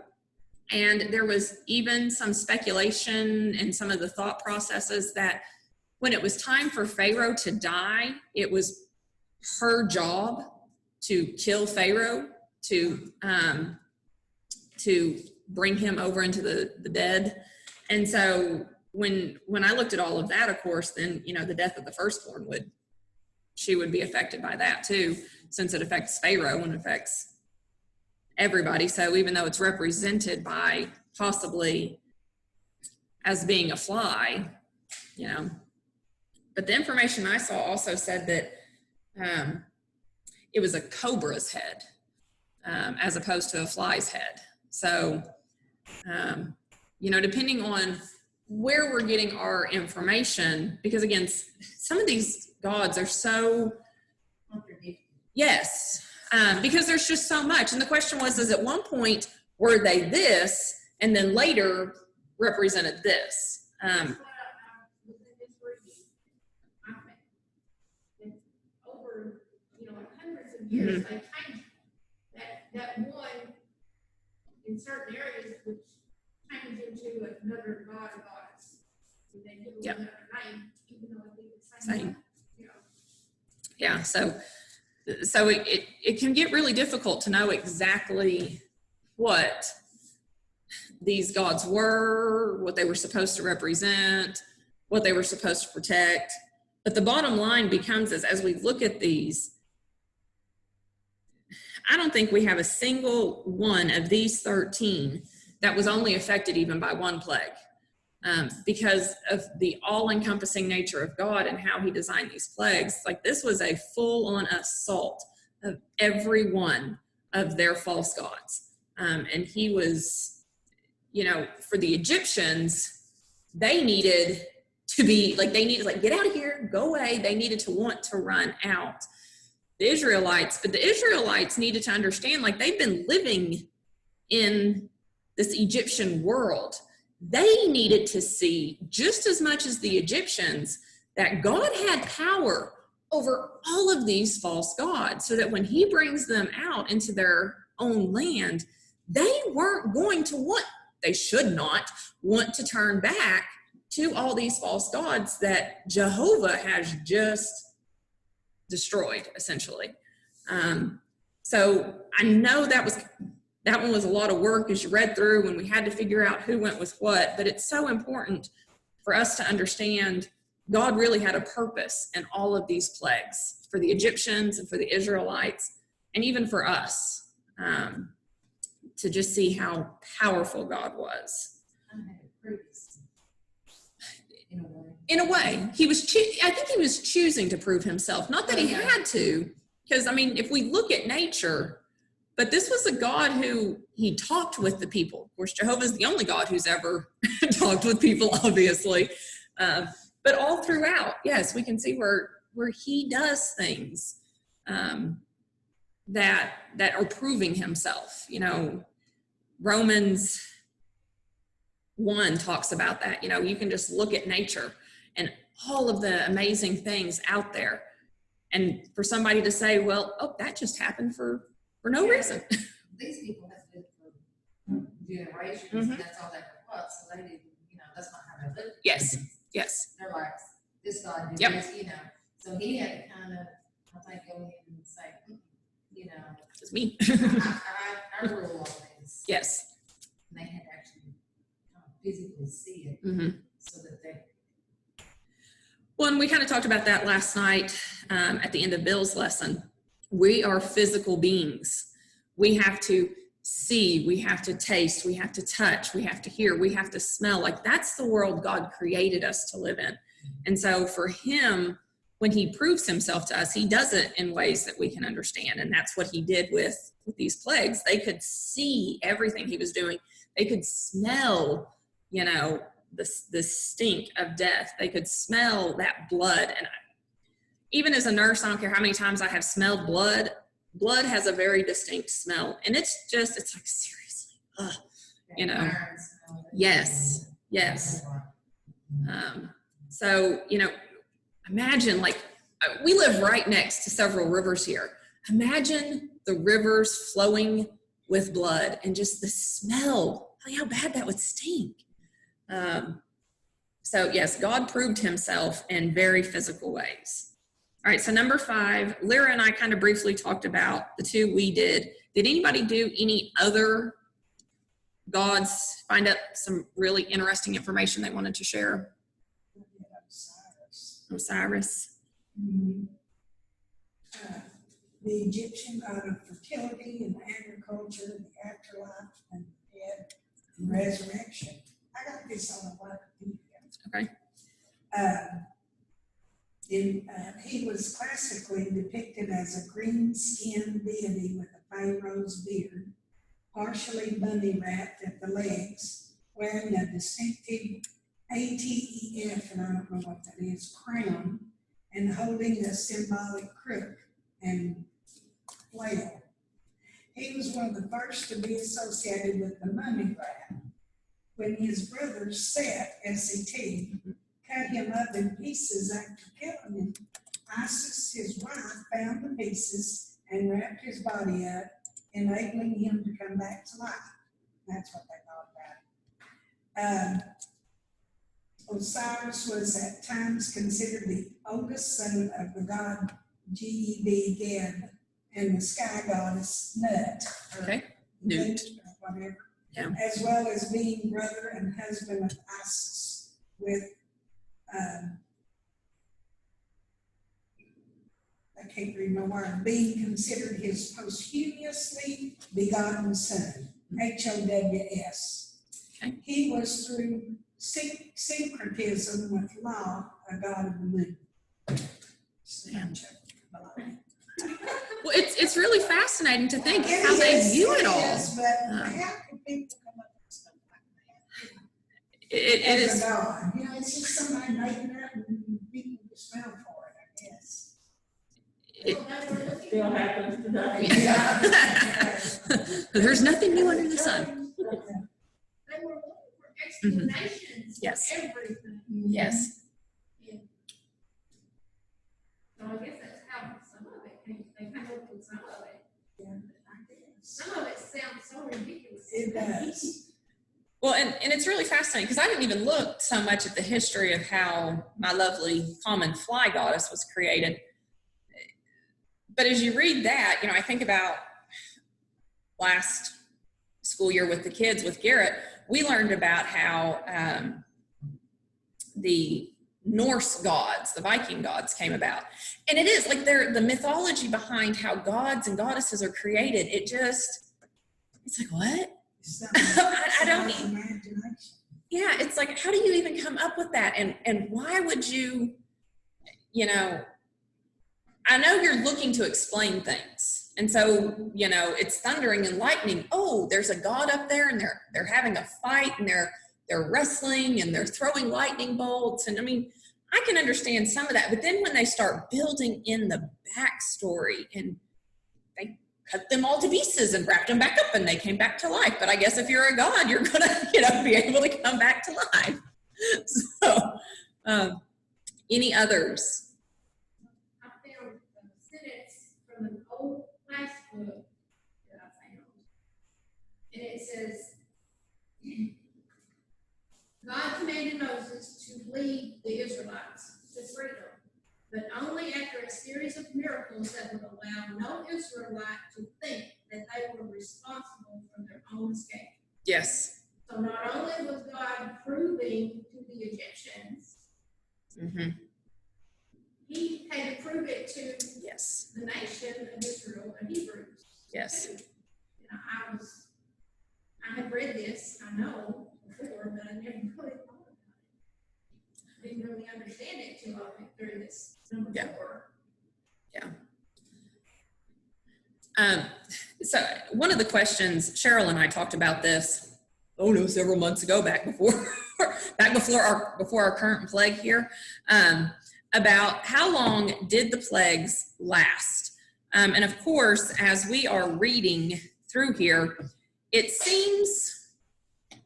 And there was even some speculation and some of the thought processes that when it was time for Pharaoh to die, it was her job to kill Pharaoh, to bring him over into the dead. And so when I looked at all of that, of course, then, you know, the death of the firstborn she would be affected by that too, since it affects Pharaoh and affects everybody. So even though it's represented by possibly as being a fly, you know, but the information I saw also said that it was a cobra's head as opposed to a fly's head. So, you know, depending on where we're getting our information, because again, some of these gods are so, yes, because there's just so much. And the question is at one point, were they this, and then later represented this? Over, you know, hundreds of years, they changed that one in certain areas, which changed into another god or goddess. And they give it another name, even though it's the same. Same. You know. Yeah, so it can get really difficult to know exactly what these gods were, what they were supposed to represent, what they were supposed to protect. But the bottom line becomes is, as we look at these, I don't think we have a single one of these 13 that was only affected even by one plague, because of the all-encompassing nature of God and how he designed these plagues. Like, this was a full-on assault of every one of their false gods. And he was, you know, for the Egyptians, they needed to be, like, get out of here, go away. They needed to want to run out. The Israelites needed to understand, like, they've been living in this Egyptian world. They needed to see, just as much as the Egyptians, that God had power over all of these false gods, so that when he brings them out into their own land, they weren't going to they should not want to turn back to all these false gods that Jehovah has just destroyed, essentially. So I know that one was a lot of work as you read through, and we had to figure out who went with what, but it's so important for us to understand God really had a purpose in all of these plagues, for the Egyptians and for the Israelites, and even for us, to just see how powerful God was. In a way, I think he was choosing to prove himself, not that he had to, because, I mean, if we look at nature, but this was a God who he talked with the people. Of course, Jehovah's the only God who's ever talked with people, obviously. But all throughout, yes, we can see where he does things that are proving himself. You know, Romans 1 talks about that. You know, you can just look at nature and all of the amazing things out there. And for somebody to say, well, oh, that just happened for no reason. These people have lived for generations, and that's all they were taught, so they didn't, you know, that's not how they lived. Yes, yes. They're like, this God did Yep. this, you know. So he had to kind of, I think, go in and say, you know, It's me. I rule on this. Yes. And they had to actually physically see it Hmm. so that they. Well, and we kind of talked about that last night at the end of Bill's lesson. We are physical beings. We have to see, we have to taste, we have to touch, we have to hear, we have to smell. Like that's the world God created us to live in. And so for him, when he proves himself to us, he does it in ways that we can understand. And that's what he did with these plagues. They could see everything he was doing. They could smell, you know, the stink of death. They could smell that blood. And even as a nurse, I don't care how many times I have smelled blood. Blood has a very distinct smell. And it's like, seriously, you know. Yes, yes. So, you know, imagine like, we live right next to several rivers here. Imagine the rivers flowing with blood and just the smell, how bad that would stink. So yes, God proved himself in very physical ways. All right, so number 5, Lyra and I kind of briefly talked about the 2 we did. Did anybody do any other gods, find out some really interesting information they wanted to share? Osiris. Mhm. The Egyptian god of fertility and agriculture, the afterlife, and death, and resurrection. I got this on a Wikipedia. Okay. He was classically depicted as a green-skinned deity with a pharaoh's beard, partially bunny-wrapped at the legs, wearing a distinctive ATEF, and I don't know what that is, crown, and holding a symbolic crook and flail. He was one of the first to be associated with the mummy wrap. When his brother Set, S-E-T, cut him up in pieces after killing him, Isis, his wife, found the pieces and wrapped his body up, enabling him to come back to life. That's what they thought about it. Osiris was at times considered the oldest son of the god Geb and the sky goddess Nut. Or Okay. Nut, Nut. or whatever. Yeah. As well as being brother and husband of Isis with, I can't read my word, being considered his posthumously begotten son, HOWS. Okay. He was through syncretism with La, a god of the moon. Yeah. Well, it's really fascinating to think how they view it all. Yes, but how can people come up with stuff like that? It As is. a god, you know, it's just somebody making it up and people just fell for it, I guess. Still happens today. There's nothing new under the sun. They were looking for explanations Yes. for everything. Yes. So I guess that's how some of it came, they come up with some of it. Yeah, I guess. Some of it sounds so ridiculous. It does. Well, and it's really fascinating because I didn't even look so much at the history of how my lovely common fly goddess was created. But as you read that, you know, I think about last school year with the kids with Garrett, we learned about how the Norse gods, the Viking gods came about. And it is like the mythology behind how gods and goddesses are created. It's like, what? I don't Imagination. Yeah, it's like, how do you even come up with that? And why would you, you know, I know you're looking to explain things. And so, you know, it's thundering and lightning. Oh, there's a god up there and they're having a fight and they're wrestling and they're throwing lightning bolts. And I mean, I can understand some of that, but then when they start building in the backstory and they cut them all to pieces and wrapped them back up and they came back to life. But I guess if you're a god, you're gonna, you know, be able to come back to life. So, any others? I found a sentence from an old class book that I found. And it says, God commanded Moses to lead the Israelites to freedom, but only after a series of miracles that would allow no Israelite to think that they were responsible for their own escape. Yes. So not only was God proving to the Egyptians, Mm-hmm. he had to prove it to Yes. the nation of Israel and Hebrews. Yes. You know, I have read this, I know, before, but I never really thought about it. I didn't really understand it till I went through this number Yeah. 4. So one of the questions, Cheryl and I talked about this, several months ago, back before our current plague here, about how long did the plagues last? And of course, as we are reading through here, it seems,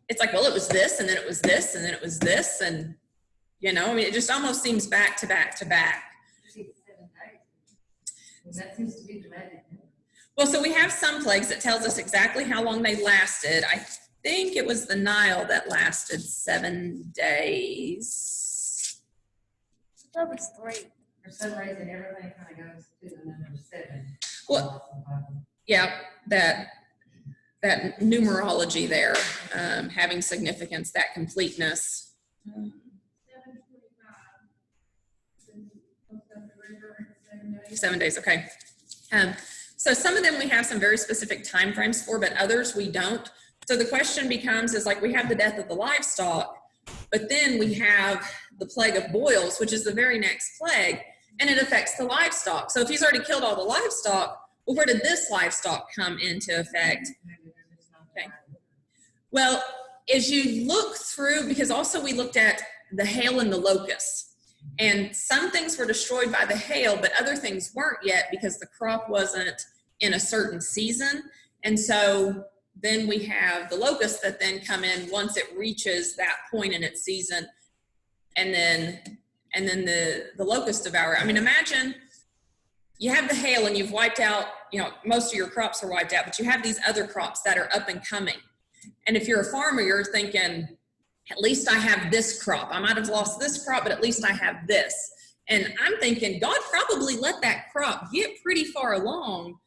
it's like, well, it was this, and then it was this, and then it was this, and, it just almost seems back to back to back. 7 days. That seems to be the magic. Well, so we have some plagues that tells us exactly how long they lasted. I think it was the Nile that lasted 7 days. That was 3. For some reason, everything kind of goes to the number 7. Well, yeah, that numerology there, having significance, that completeness. 7 days, okay. So some of them we have some very specific time frames for, but others we don't. So the question becomes is like we have the death of the livestock, but then we have the plague of boils, which is the very next plague, and it affects the livestock. So if he's already killed all the livestock, well, where did this livestock come into effect? Okay. Well, as you look through, because also we looked at the hail and the locusts, and some things were destroyed by the hail, but other things weren't yet because the crop wasn't in a certain season. And so then we have the locusts that then come in once it reaches that point in its season, and then the locusts devour. I mean, imagine you have the hail and you've wiped out, most of your crops are wiped out, but you have these other crops that are up and coming. And if you're a farmer, you're thinking, at least I have this crop. I might have lost this crop, but at least I have this. And I'm thinking God probably let that crop get pretty far along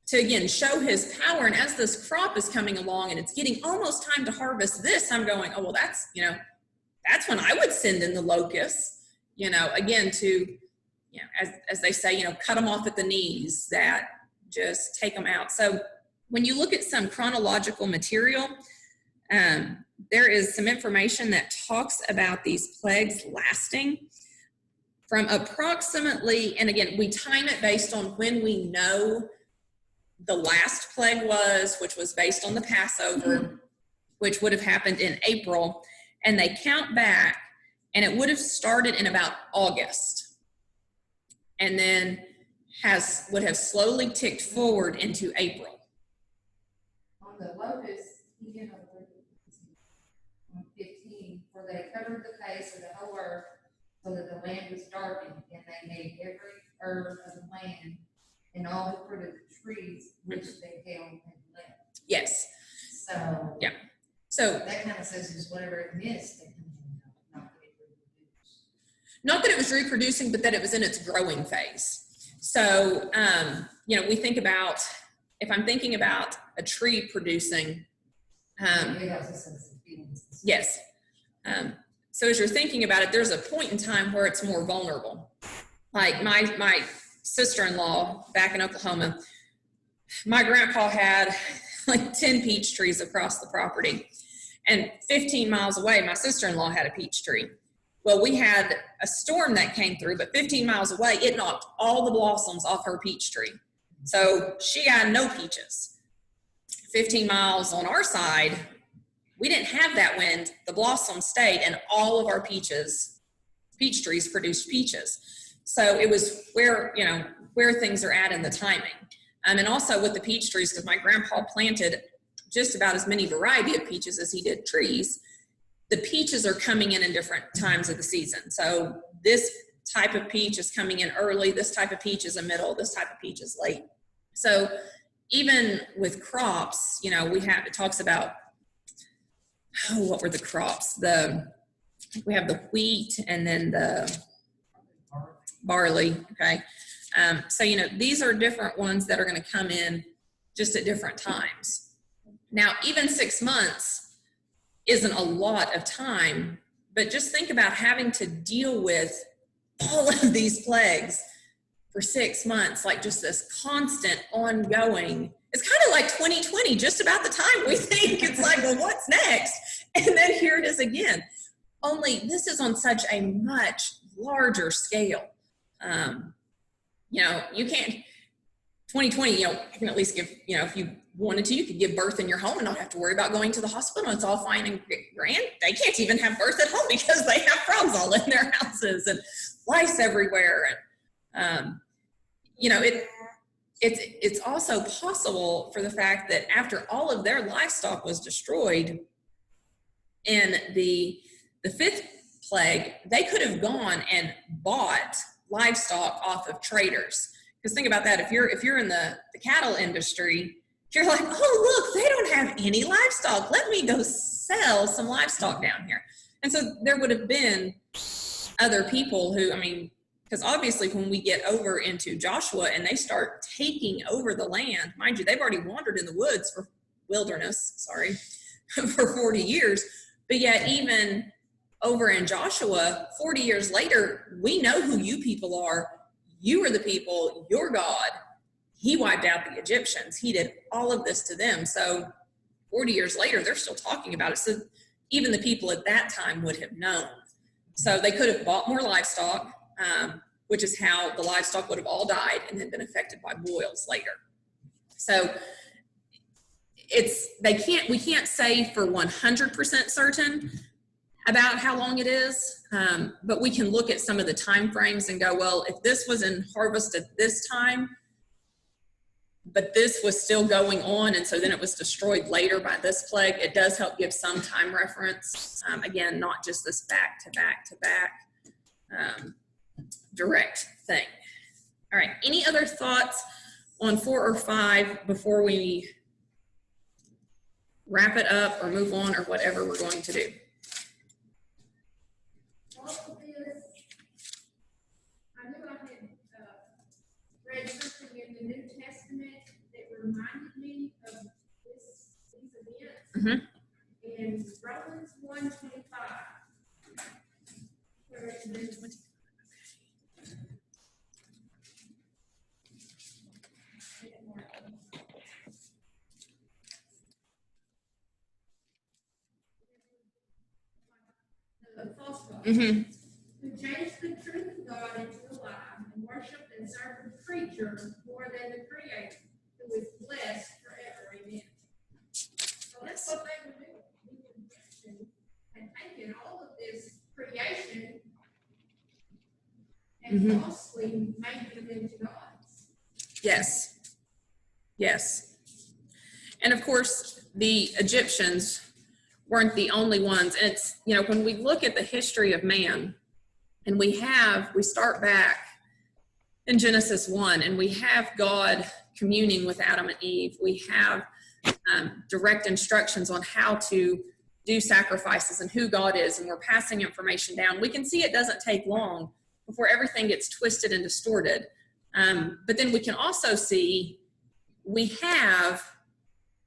to, again, show his power. And as this crop is coming along and it's getting almost time to harvest this, I'm going, oh, well, that's when I would send in the locusts, again, to, as they say, cut them off at the knees, that just take them out. So when you look at some chronological material, there is some information that talks about these plagues lasting from approximately, and again, we time it based on when we know the last plague was, which was based on the Passover, which would have happened in April, and they count back, and it would have started in about August, and then would have slowly ticked forward into April. On the locust, he gave a 15, where they covered the face of the whole earth so that the land was darkened, and they made every herb of the land and all the fruit of the trees which they held and left. Yes. So yeah. So that kind of says is whatever it missed, it not that it reproduced. Not that it was reproducing, but that it was in its growing phase. So we think about, if I'm thinking about a tree producing, It also says the feelings. yes. So as you're thinking about it, there's a point in time where it's more vulnerable. Like my sister-in-law back in Oklahoma, my grandpa had like 10 peach trees across the property. And 15 miles away, my sister-in-law had a peach tree. Well, we had a storm that came through, but 15 miles away, it knocked all the blossoms off her peach tree. So she got no peaches. 15 miles on our side, we didn't have that wind. The blossom stayed, and all of our peach trees produced peaches. So it was where things are at in the timing. And also with the peach trees, because my grandpa planted just about as many variety of peaches as he did trees, the peaches are coming in different times of the season. So this type of peach is coming in early, this type of peach is a middle, this type of peach is late. So even with crops, it talks about, what were the crops? We have the wheat, and then barley, okay? So, you know, these are different ones that are going to come in just at different times. Now, even 6 months isn't a lot of time, but just think about having to deal with all of these plagues for 6 months, like just this constant ongoing. It's kind of like 2020, just about the time we think it's like, well, what's next? And then here it is again. Only this is on such a much larger scale. You know, you can't, 2020, you know, you can at least give, you know, if you wanted to, you could give birth in your home and not have to worry about going to the hospital. It's all fine and grand. They can't even have birth at home because they have frogs all in their houses and lice everywhere. And, you know, it's also possible for the fact that after all of their livestock was destroyed in the fifth plague, they could have gone and bought livestock off of traders. Because think about that, if you're in the cattle industry, you're like, oh, look, they don't have any livestock. Let me go sell some livestock down here. And so there would have been other people who, I mean, because obviously when we get over into Joshua and they start taking over the land, mind you, they've already wandered in the woods for for 40 years. But yet even over in Joshua, 40 years later, we know who you people are. You are the people, your God. He wiped out the Egyptians. He did all of this to them. So 40 years later, they're still talking about it. So even the people at that time would have known. So they could have bought more livestock, which is how the livestock would have all died and then been affected by boils later. So we can't say for 100% certain about how long it is, but we can look at some of the time frames and go, well, if this was in harvest at this time, but this was still going on, and so then it was destroyed later by this plague, it does help give some time reference. Again, not just this back to back to back direct thing. All right, any other thoughts on 4 or 5 before we wrap it up or move on or whatever we're going to do? All of this, I knew I had read something in the New Testament that reminded me of these events. In Romans 1:25, where it says, the false God, who changed the truth of God into a lie and worshiped and served the creature more than the Creator, who is blessed forever. Amen. So that's what they were doing. And taking all of this creation and falsely making them into gods. Yes. Yes. And of course, the Egyptians weren't the only ones. And it's, you know, when we look at the history of man, and we start back in Genesis 1, and we have God communing with Adam and Eve. We have direct instructions on how to do sacrifices and who God is, and we're passing information down. We can see it doesn't take long before everything gets twisted and distorted. But then we can also see we have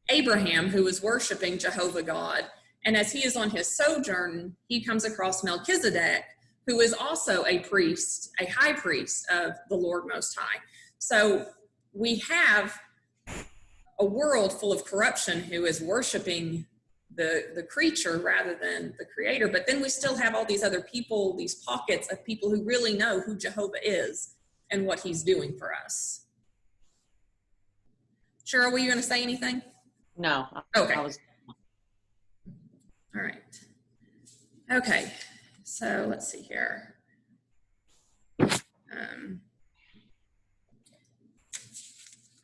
Abraham, who is worshiping Jehovah God. And as he is on his sojourn, he comes across Melchizedek, who is also a priest, a high priest of the Lord Most High. So we have a world full of corruption who is worshiping the creature rather than the creator. But then we still have all these other people, these pockets of people who really know who Jehovah is and what he's doing for us. Cheryl, were you going to say anything? No. Okay. I was. All right. Okay. So let's see here. All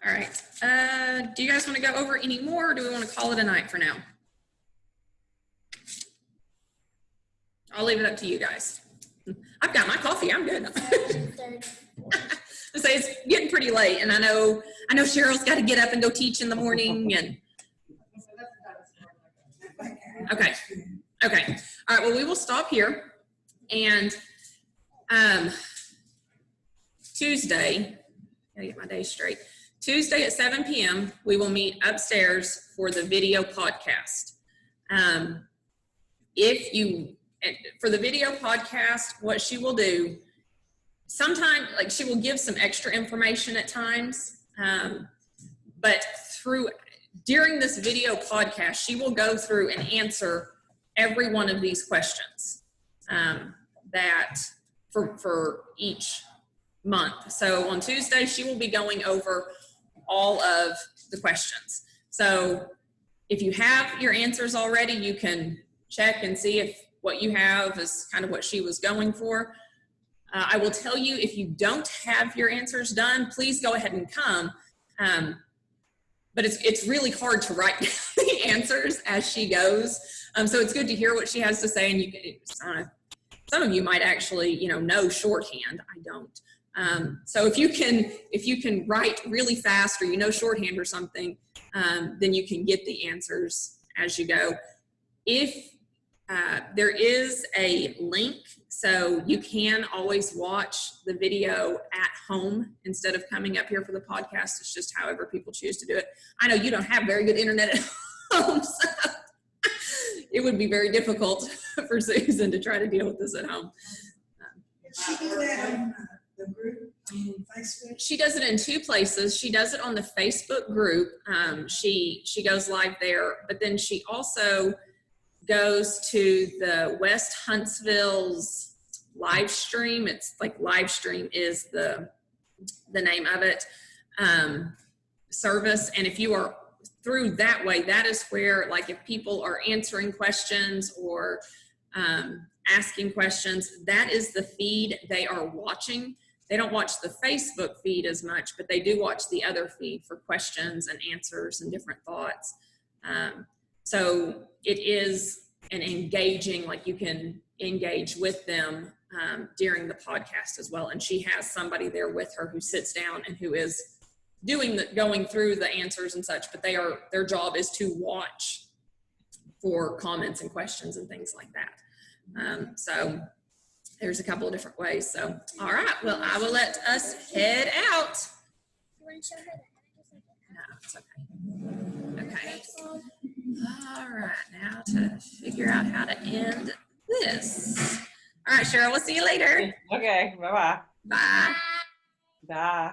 right. Do you guys want to go over any more, or do we want to call it a night for now? I'll leave it up to you guys. I've got my coffee. I'm good. I say it's getting pretty late, and I know Cheryl's got to get up and go teach in the morning. And okay. All right. Well, we will stop here, and Tuesday, gotta get my day straight. Tuesday at 7 p.m., we will meet upstairs for the video podcast. For the video podcast, what she will do, sometimes, like, she will give some extra information at times, but during this video podcast, she will go through and answer every one of these questions that for each month. So on Tuesday, she will be going over all of the questions. So if you have your answers already, you can check and see if what you have is kind of what she was going for. I will tell you, if you don't have your answers done, please go ahead and come. But it's really hard to write the answers as she goes. So it's good to hear what she has to say. And you can, some of you might actually, know shorthand. I don't. So if you can write really fast, or shorthand or something, then you can get the answers as you go. If there is a link, so you can always watch the video at home instead of coming up here for the podcast. It's just however people choose to do it. I know you don't have very good internet at home, so it would be very difficult for Susan to try to deal with this at home. She do that on the group on Facebook. She does it in two places. She does it on the Facebook group. She goes live there, but then she also goes to the West Huntsville's live stream. It's like live stream is the name of it, service. And if you are through that way, that is where, like, if people are answering questions or asking questions, that is the feed they are watching. They don't watch the Facebook feed as much, but they do watch the other feed for questions and answers and different thoughts. So it is an engaging, like, you can engage with them during the podcast as well. And she has somebody there with her who sits down and who is going through the answers and such, but their job is to watch for comments and questions and things like that. So there's a couple of different ways. So, all right, well, I will let us head out. No, it's okay. Okay. All right, now to figure out how to end this. All right, Cheryl, we'll see you later. Okay, bye-bye. Bye. Bye.